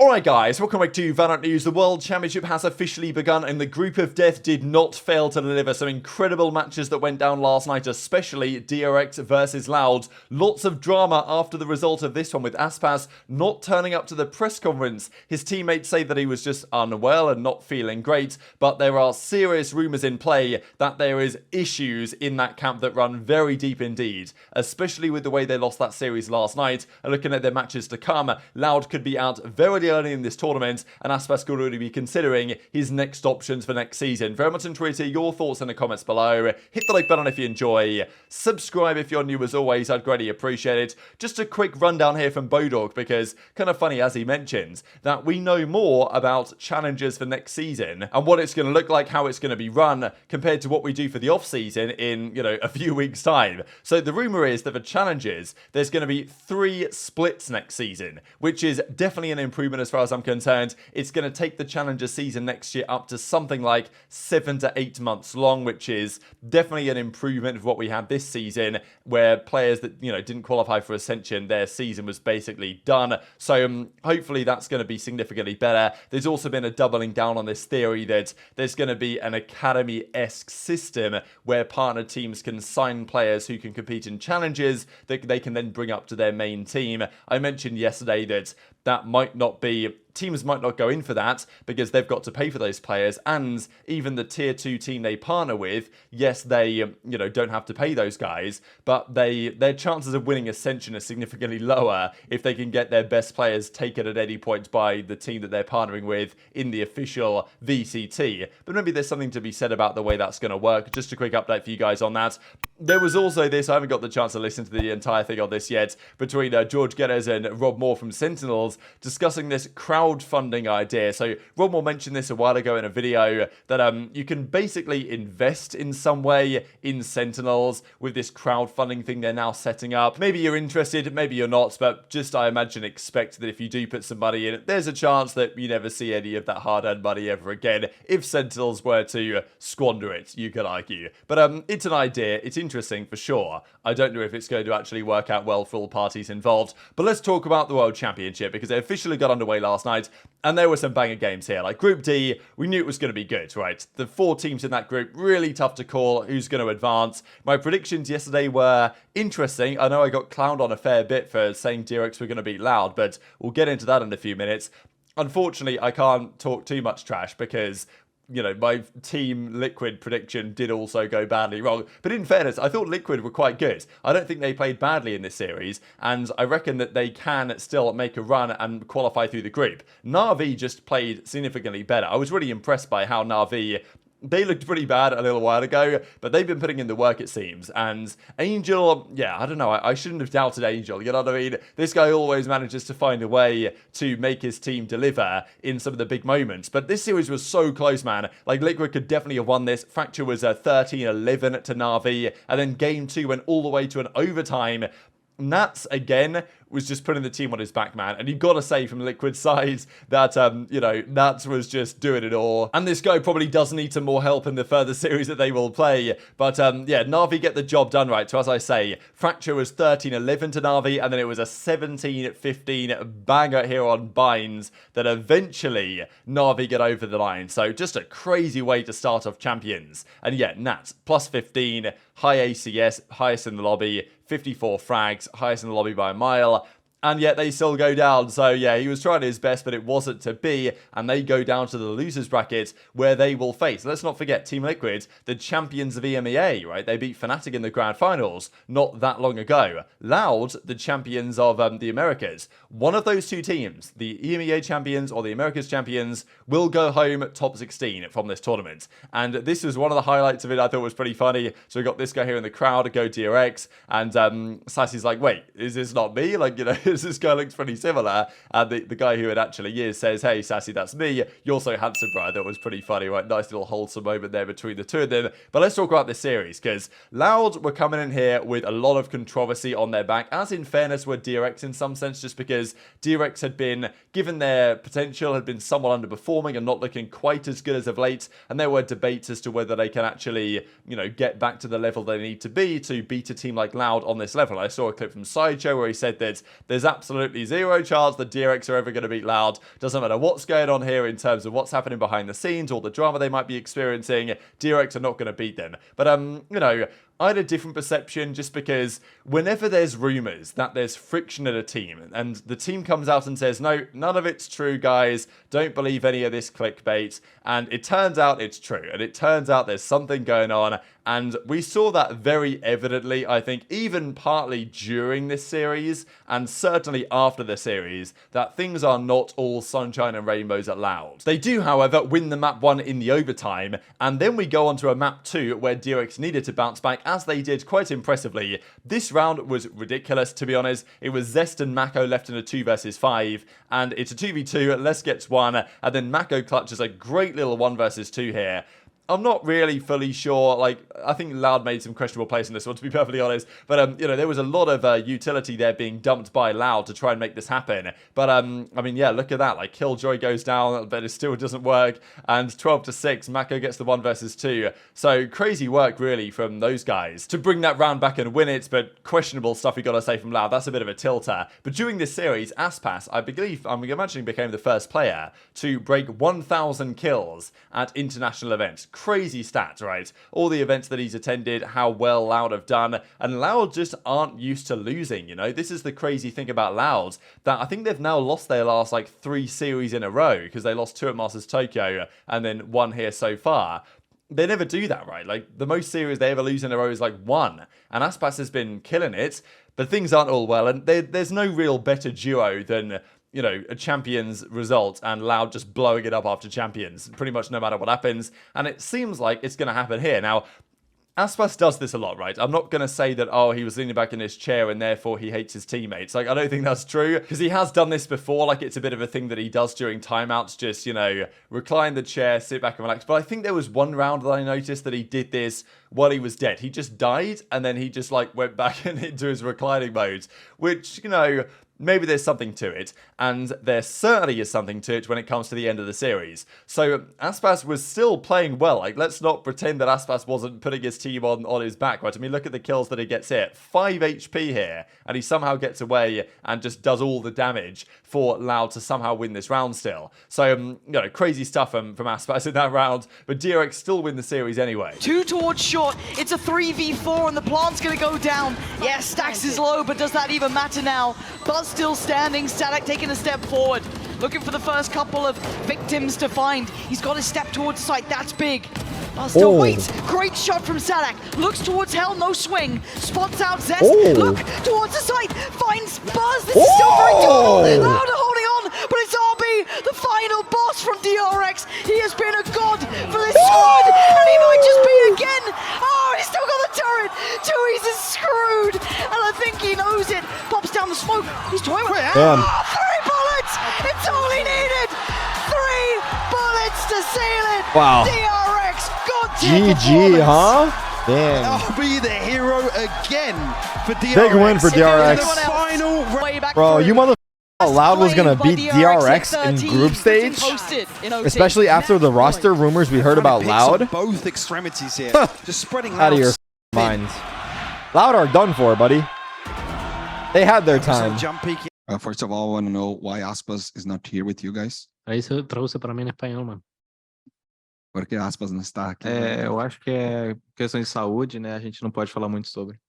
Alright guys, welcome back to VALORANT News. The World Championship has officially begun and the Group of Death did not fail to deliver some incredible matches that went down last night, especially DRX versus Loud. Lots of drama after the result of this one, with Aspas not turning up to the press conference. His teammates say that he was just unwell and not feeling great, but there are serious rumours in play that there is issues in that camp that run very deep indeed, especially with the way they lost that series last night. And looking at their matches to come, Loud could be out very early in this tournament, and Aspas could already be considering his next options for next season. Very much enjoy to hear your thoughts in the comments below. Hit the like button if you enjoy. Subscribe if you're new as always, I'd greatly appreciate it. Just a quick rundown here from Bodog, because kind of funny as he mentions that we know more about challenges for next season and what it's going to look like, how it's going to be run compared to what we do for the off season in, a few weeks time. So the rumor is that for challenges there's going to be 3 splits next season, which is definitely an improvement as far as I'm concerned. It's going to take the Challenger season next year up to something like 7 to 8 months long, which is definitely an improvement of what we had this season, where players that, didn't qualify for Ascension, their season was basically done. So hopefully that's going to be significantly better. There's also been a doubling down on this theory that there's going to be an academy-esque system where partner teams can sign players who can compete in challenges that they can then bring up to their main team. I mentioned yesterday that might not be, teams might not go in for that because they've got to pay for those players, and even the tier 2 team they partner with, yes, they don't have to pay those guys, but their chances of winning Ascension are significantly lower if they can get their best players taken at any point by the team that they're partnering with in the official VCT. But maybe there's something to be said about the way that's going to work. Just a quick update for you guys on that. There was also this, I haven't got the chance to listen to the entire thing on this yet, between George Geddes and Rob Moore from Sentinels discussing this crowdfunding idea. So Rob Moore mentioned this a while ago in a video that you can basically invest in some way in Sentinels with this crowdfunding thing they're now setting up. Maybe you're interested, maybe you're not, but just, I imagine, expect that if you do put some money in, there's a chance that you never see any of that hard-earned money ever again if Sentinels were to squander it, you could argue. But it's an idea, it's interesting for sure. I don't know if it's going to actually work out well for all parties involved, but let's talk about the World Championship, because it officially got underway last night, and there were some banger games here. Like Group D, we knew it was going to be good, right? The 4 teams in that group, really tough to call who's going to advance. My predictions yesterday were interesting. I know I got clowned on a fair bit for saying DRX were going to beat Loud, but we'll get into that in a few minutes. Unfortunately, I can't talk too much trash because my Team Liquid prediction did also go badly wrong. But in fairness, I thought Liquid were quite good. I don't think they played badly in this series, and I reckon that they can still make a run and qualify through the group. NaVi just played significantly better. I was really impressed by how NaVi, they looked pretty bad a little while ago, but they've been putting in the work, it seems. And Angel, yeah, I don't know. I shouldn't have doubted Angel, you know what I mean? This guy always manages to find a way to make his team deliver in some of the big moments. But this series was so close, man. Like, Liquid could definitely have won this. Fracture was 13-11 to NaVi, and then Game 2 went all the way to an overtime. Nats, again, was just putting the team on his back, man. And you've got to say from Liquid's side that, Nats was just doing it all. And this guy probably does need some more help in the further series that they will play. But, yeah, NaVi get the job done right. So, as I say, Fracture was 13-11 to NaVi, and then it was a 17-15 banger here on Binds that eventually NaVi get over the line. So, just a crazy way to start off Champions. And, yeah, Nats, plus 15, high ACS, highest in the lobby, 54 frags, highest in the lobby by a mile. And yet they still go down. So yeah, he was trying his best, but it wasn't to be. And they go down to the losers bracket where they will face, let's not forget, Team Liquid, the champions of EMEA, right? They beat Fnatic in the grand finals not that long ago. Loud, the champions of the Americas. One of those 2 teams, the EMEA champions or the Americas champions, will go home top 16 from this tournament. And this was one of the highlights of it. I thought was pretty funny. So we got this guy here in the crowd, Go DRX, and Sassy's like, wait, is this not me? Like, this guy looks pretty similar. And the guy who it actually is says, hey, Sassy, that's me. You're so handsome, bro. That was pretty funny, right? Nice little wholesome moment there between the 2 of them. But let's talk about this series, because Loud were coming in here with a lot of controversy on their back, as in fairness were DRX in some sense, just because DRX had been, given their potential, had been somewhat underperforming and not looking quite as good as of late. And there were debates as to whether they can actually, get back to the level they need to beat a team like Loud on this level. I saw a clip from Sideshow where he said that there's There's absolutely zero chance that DRX are ever going to beat Loud. Doesn't matter what's going on here in terms of what's happening behind the scenes or the drama they might be experiencing. DRX are not going to beat them. But, you know, I had a different perception just because whenever there's rumors that there's friction at a team and the team comes out and says, no, none of it's true, guys, don't believe any of this clickbait, and it turns out it's true, and it turns out there's something going on, and we saw that very evidently, I think, even partly during this series, and certainly after the series, that things are not all sunshine and rainbows at Loud. They do, however, win the map 1 in the overtime, and then we go on to a map 2 where DRX needed to bounce back, as they did quite impressively. This round was ridiculous, to be honest. It was Zest and Mako left in a 2 versus 5, and it's a 2v2, Les gets 1, and then Mako clutches a great little 1 versus 2 here. I'm not really fully sure. Like, I think Loud made some questionable plays in this one, to be perfectly honest. But, you know, there was a lot of utility there being dumped by Loud to try and make this happen. But, I mean, yeah, look at that. Like, Killjoy goes down, but it still doesn't work. And 12-6, Mako gets the 1 versus 2. So, crazy work, really, from those guys to bring that round back and win it. But questionable stuff we got to say from Loud. That's a bit of a tilter. But during this series, Aspas, I believe, I'm imagining, became the first player to break 1,000 kills at international events. Crazy stats, right? All the events that he's attended, how well Loud have done, and Loud just aren't used to losing, you know? This is the crazy thing about Loud, that I think they've now lost their last, like, 3 series in a row, because they lost 2 at Masters Tokyo, and then 1 here so far. They never do that, right? Like, the most series they ever lose in a row is, like, 1, and Aspas has been killing it, but things aren't all well, and there's no real better duo than, you know, a Champions result and Loud just blowing it up after Champions, pretty much no matter what happens. And it seems like it's going to happen here. Now, Aspas does this a lot, right? I'm not going to say that, oh, he was leaning back in his chair and therefore he hates his teammates. Like, I don't think that's true, because he has done this before. Like, it's a bit of a thing that he does during timeouts, just, you know, recline the chair, sit back and relax. But I think there was one round that I noticed that he did this while he was dead. He just died and then he just, like, went back into his reclining mode, which, you know, maybe there's something to it, and there certainly is something to it when it comes to the end of the series. So Aspas was still playing well. Like, let's not pretend that Aspas wasn't putting his team on his back, right? I mean, look at the kills that he gets here. 5 HP here, and he somehow gets away and just does all the damage for Loud to somehow win this round still. So, you know, crazy stuff from Aspas in that round, but DRX still win the series anyway. 2 towards short. It's a 3v4, and the plant's going to go down. Yeah, Stacks is low, but does that even matter now? Buzz still standing, Static taking a step forward, looking for the first couple of victims to find. He's got to step towards the site, that's big. Buzz still waits, great shot from Static, looks towards Hell, no swing, spots out Zest, look towards the site, finds Buzz, this is still very doable. Louder holding on, but it's RB, the final boss from DRX. He has been a god for this squad, and he might just be again. Oh, he's still got the turret. Tui's is screwed, and I think he knows it. Pops down the smoke. He's toying with it. 3 bullets. It's all he needed. 3 bullets to seal it. Wow. DRX, god GG, huh? Damn. I'll be the hero again for DRX. Big win for DRX. Final Bro, you mother. Loud was gonna beat DRX in group stage, especially after the roster rumors we heard about Loud. Both extremities here, just spreading out of your minds. Loud are done for, buddy. They had their time. First of all, I want to know why Aspas is not here with you guys. Aí você trouxe para mim em espanhol, mano. Por que Aspas não está aqui? Eu acho que é questão de saúde, né? A gente não pode falar muito sobre.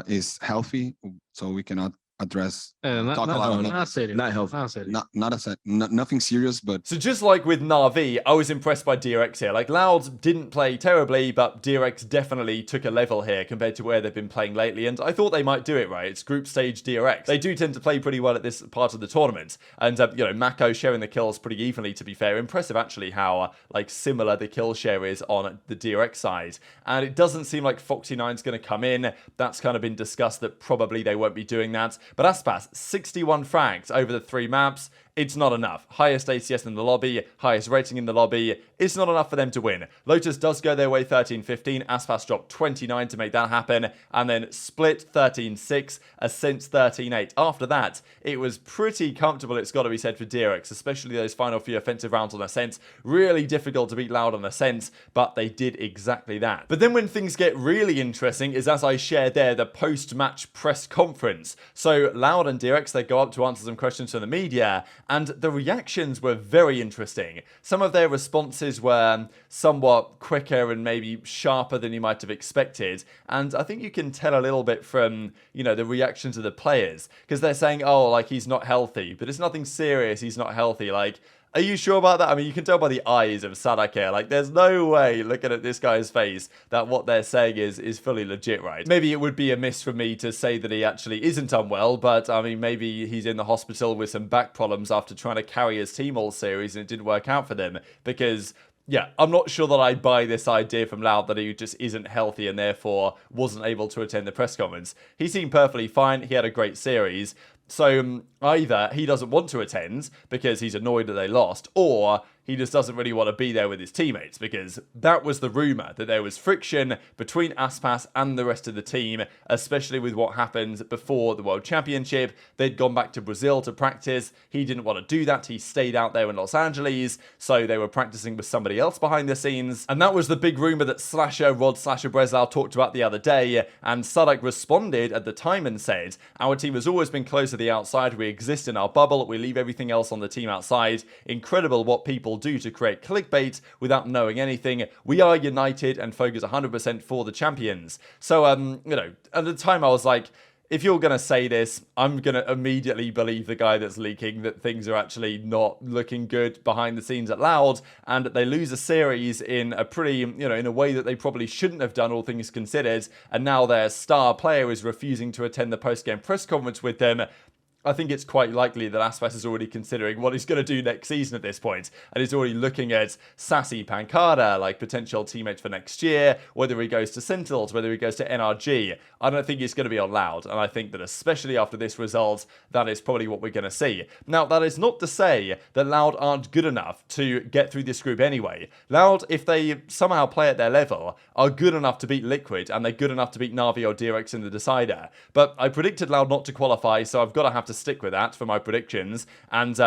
Is healthy, so we cannot address. Not serious. Not healthy. Not serious. Nothing serious, but. So just like with NaVi, I was impressed by DRX here. Like, Loud didn't play terribly, but DRX definitely took a level here compared to where they've been playing lately, and I thought they might do it, right? It's group stage DRX. They do tend to play pretty well at this part of the tournament, and, you know, Mako sharing the kills pretty evenly, to be fair. Impressive, actually, how, like, similar the kill share is on the DRX side, and it doesn't seem like Foxy9's going to come in. That's kind of been discussed that probably they won't be doing that. But Aspas, 61 frags over the 3 maps, it's not enough. Highest ACS in the lobby, highest rating in the lobby, it's not enough for them to win. Lotus does go their way 13-15, Aspas dropped 29 to make that happen, and then Split 13-6, Ascent 13-8. After that, it was pretty comfortable, it's got to be said, for DRX, especially those final few offensive rounds on Ascent. Really difficult to beat Loud on Ascent, but they did exactly that. But then when things get really interesting is, as I shared there, the post-match press conference. So Loud and DRX, they go up to answer some questions from the media, and the reactions were very interesting. Some of their responses were somewhat quicker and maybe sharper than you might have expected, and I think you can tell a little bit from, you know, the reactions of the players, because they're saying, oh, like, he's not healthy, but it's nothing serious, he's not healthy, like, are you sure about that? I mean, you can tell by the eyes of Sadak here. Like, there's no way, looking at this guy's face, that what they're saying is fully legit, right? Maybe it would be amiss for me to say that he actually isn't unwell, but, I mean, maybe he's in the hospital with some back problems after trying to carry his team all series and it didn't work out for them, because... yeah, I'm not sure that I buy this idea from Loud that he just isn't healthy and therefore wasn't able to attend the press conference. He seemed perfectly fine. He had a great series. So either he doesn't want to attend because he's annoyed that they lost, or he just doesn't really want to be there with his teammates, because that was the rumour, that there was friction between Aspas and the rest of the team, especially with what happened before the World Championship. They'd gone back to Brazil to practice. He didn't want to do that. He stayed out there in Los Angeles, so they were practicing with somebody else behind the scenes. And that was the big rumour that Rod Breslau talked about the other day, and Sadak responded at the time and said, our team has always been close to the outside. We exist in our bubble. We leave everything else on the team outside. Incredible what people do to create clickbait without knowing anything. We are united and focus 100% for the champions. So, you know, at the time I was like, if you're going to say this, I'm going to immediately believe the guy that's leaking that things are actually not looking good behind the scenes at Loud, and they lose a series in a pretty, you know, in a way that they probably shouldn't have done, all things considered, and now their star player is refusing to attend the post-game press conference with them. I think it's quite likely that Aspas is already considering what he's going to do next season at this point, and he's already looking at Sassy Pancada, like potential teammates for next year, whether he goes to Sentinels, whether he goes to NRG. I don't think he's going to be on Loud, and I think that especially after this result, that is probably what we're going to see. Now, that is not to say that Loud aren't good enough to get through this group anyway. Loud, if they somehow play at their level, are good enough to beat Liquid, and they're good enough to beat NaVi or DRX in the decider. But I predicted Loud not to qualify, so I've got to have to stick with that for my predictions, and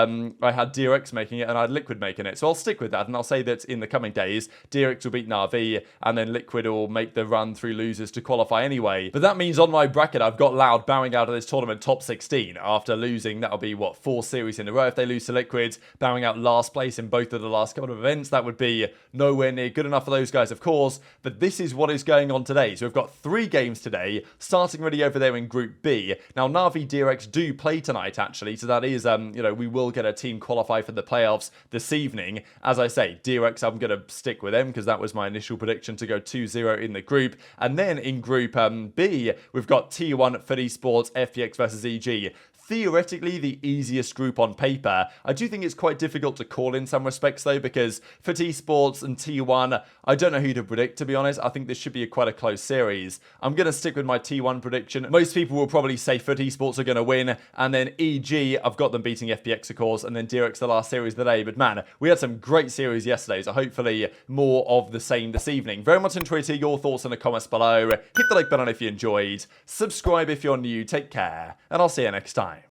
I had DRX making it and I had Liquid making it, so I'll stick with that, and I'll say that in the coming days DRX will beat NaVi and then Liquid will make the run through losers to qualify anyway. But that means on my bracket I've got Loud bowing out of this tournament top 16 after losing, that'll be what, 4 series in a row if they lose to Liquid, bowing out last place in both of the last couple of events. That would be nowhere near good enough for those guys, of course, but this is what is going on today. So we've got 3 games today, starting really over there in Group B. Now NaVi DRX do play tonight actually, so that is, you know, we will get a team qualify for the playoffs this evening. As I say, DRX, I'm going to stick with them because that was my initial prediction to go 2-0 in the group. And then in Group B, we've got T1, FUT Esports, FPX versus EG. Theoretically, the easiest group on paper. I do think it's quite difficult to call in some respects, though, because for T-Sports and T1, I don't know who to predict, to be honest. I think this should be quite a close series. I'm going to stick with my T1 prediction. Most people will probably say FUT Esports are going to win, and then EG, I've got them beating FPX, of course, and then DRX the last series of the day. But man, we had some great series yesterday, so hopefully more of the same this evening. Very much enjoyed to hear your thoughts in the comments below. Hit the like button if you enjoyed. Subscribe if you're new. Take care, and I'll see you next time.